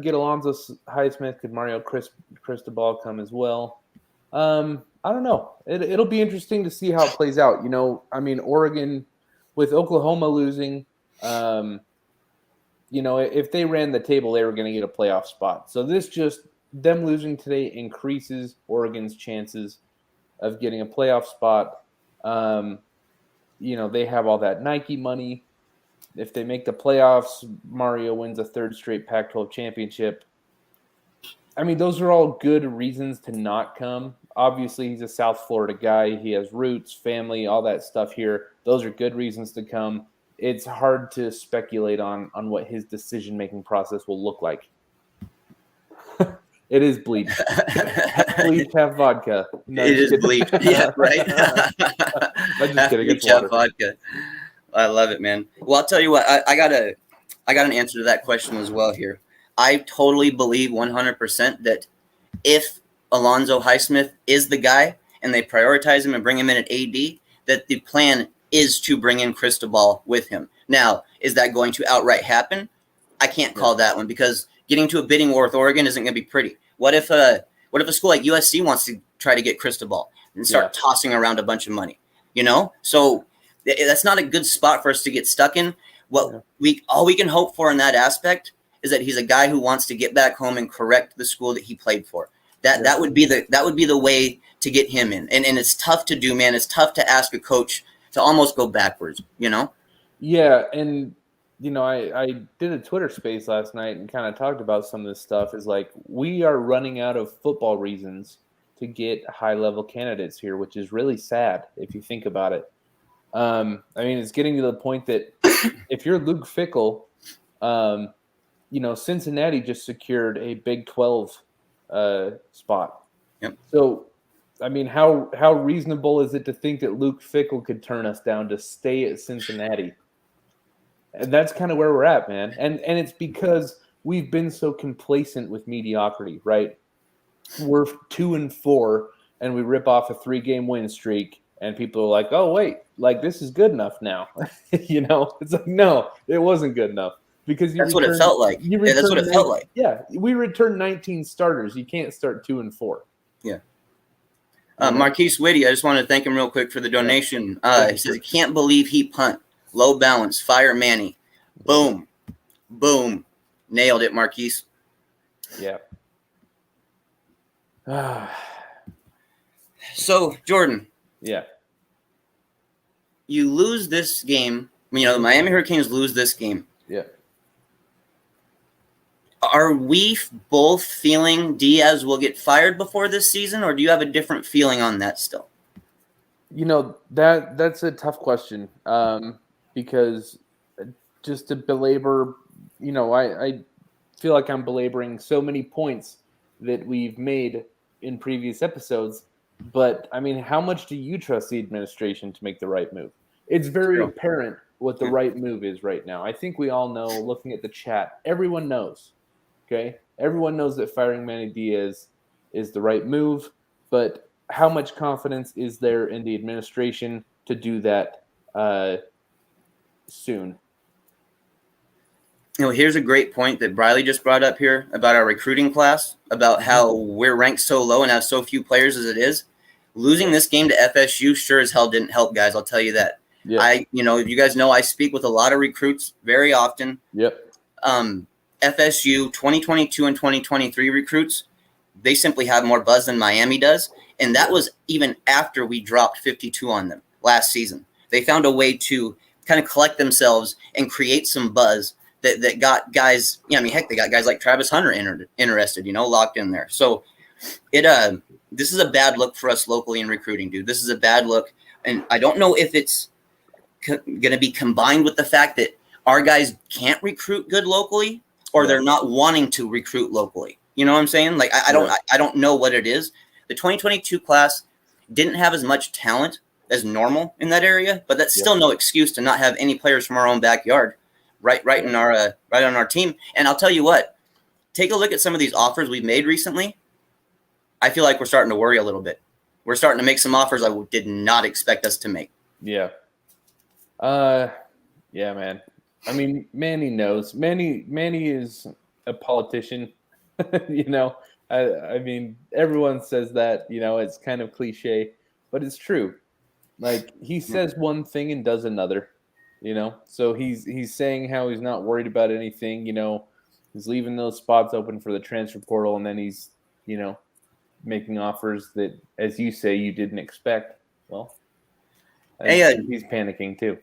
get Alonzo Highsmith? Could Mario Cristobal come as well? I don't know. It'll be interesting to see how it plays out. Oregon with Oklahoma losing, if they ran the table, they were going to get a playoff spot. So them losing today increases Oregon's chances of getting a playoff spot. They have all that Nike money. If they make the playoffs, Mario wins a third straight Pac-12 championship. Those are all good reasons to not come. Obviously, he's a South Florida guy. He has roots, family, all that stuff here. Those are good reasons to come. It's hard to speculate on what his decision-making process will look like. It is bleach. Half bleach, half vodka. No, it is bleach. Yeah, right. I'm just kidding. Bleach, half vodka. I love it, man. Well, I'll tell you what. I got an answer to that question as well here. I totally believe 100% that if Alonzo Highsmith is the guy and they prioritize him and bring him in at AD, that the plan is to bring in Cristobal with him. Now, is that going to outright happen? I can't call that one because getting to a bidding war with Oregon isn't going to be pretty. What if a school like USC wants to try to get Cristobal and start tossing around a bunch of money? So that's not a good spot for us to get stuck in. All we can hope for in that aspect is that he's a guy who wants to get back home and correct the school that he played for. That would be the way to get him in. And it's tough to do, man. It's tough to ask a coach to almost go backwards, Yeah, and I did a Twitter space last night and kind of talked about some of this stuff. Is like we are running out of football reasons to get high-level candidates here, which is really sad if you think about it. It's getting to the point that if you're Luke Fickell, Cincinnati just secured a Big 12 spot. Yep. So, how reasonable is it to think that Luke Fickell could turn us down to stay at Cincinnati? And that's kind of where we're at, man. And it's because we've been so complacent with mediocrity, right? We're 2-4, and we rip off a 3-game win streak, and people are like, "Oh, wait, like this is good enough now." It's like, no, it wasn't good enough because that's what it felt like. That's what it felt like. Yeah, we returned 19 starters. You can't start 2-4. Yeah. Marquise Whitty, I just want to thank him real quick for the donation. He says, "Can't believe he punt. Low balance. Fire Manny." Boom. Boom. Nailed it, Marquise. Yeah. So, Jordan. Yeah. You lose this game. The Miami Hurricanes lose this game. Yeah. Are we both feeling Diaz will get fired before this season, or do you have a different feeling on that still? That's a tough question because just to belabor, I feel like I'm belaboring so many points that we've made in previous episodes. But, how much do you trust the administration to make the right move? It's very apparent what the right move is right now. I think we all know, looking at the chat, everyone knows. Okay? Everyone knows that firing Manny Diaz is the right move. But how much confidence is there in the administration to do that soon? Here's a great point that Briley just brought up here about our recruiting class, about how we're ranked so low and have so few players as it is. Losing this game to FSU sure as hell didn't help, guys. I'll tell you that. Yeah. You guys know I speak with a lot of recruits very often. Yep. FSU 2022 and 2023 recruits, they simply have more buzz than Miami does. And that was even after we dropped 52 on them last season. They found a way to kind of collect themselves and create some buzz that got guys, they got guys like Travis Hunter interested, locked in there. So this is a bad look for us locally in recruiting, dude. This is a bad look. And I don't know if it's going to be combined with the fact that our guys can't recruit good locally or they're not wanting to recruit locally. You know what I'm saying? Like, I don't know what it is. The 2022 class didn't have as much talent as normal in that area, but that's still no excuse to not have any players from our own backyard. Right on our team. And I'll tell you what, take a look at some of these offers we've made recently. I feel like we're starting to worry a little bit. We're starting to make some offers I did not expect us to make. Yeah. Yeah, man. Manny knows. Manny is a politician. I mean, everyone says that. It's kind of cliche, but it's true. Like he says one thing and does another. So he's saying how he's not worried about anything. He's leaving those spots open for the transfer portal, and then he's making offers that, as you say, you didn't expect. Well, Hey, he's panicking too.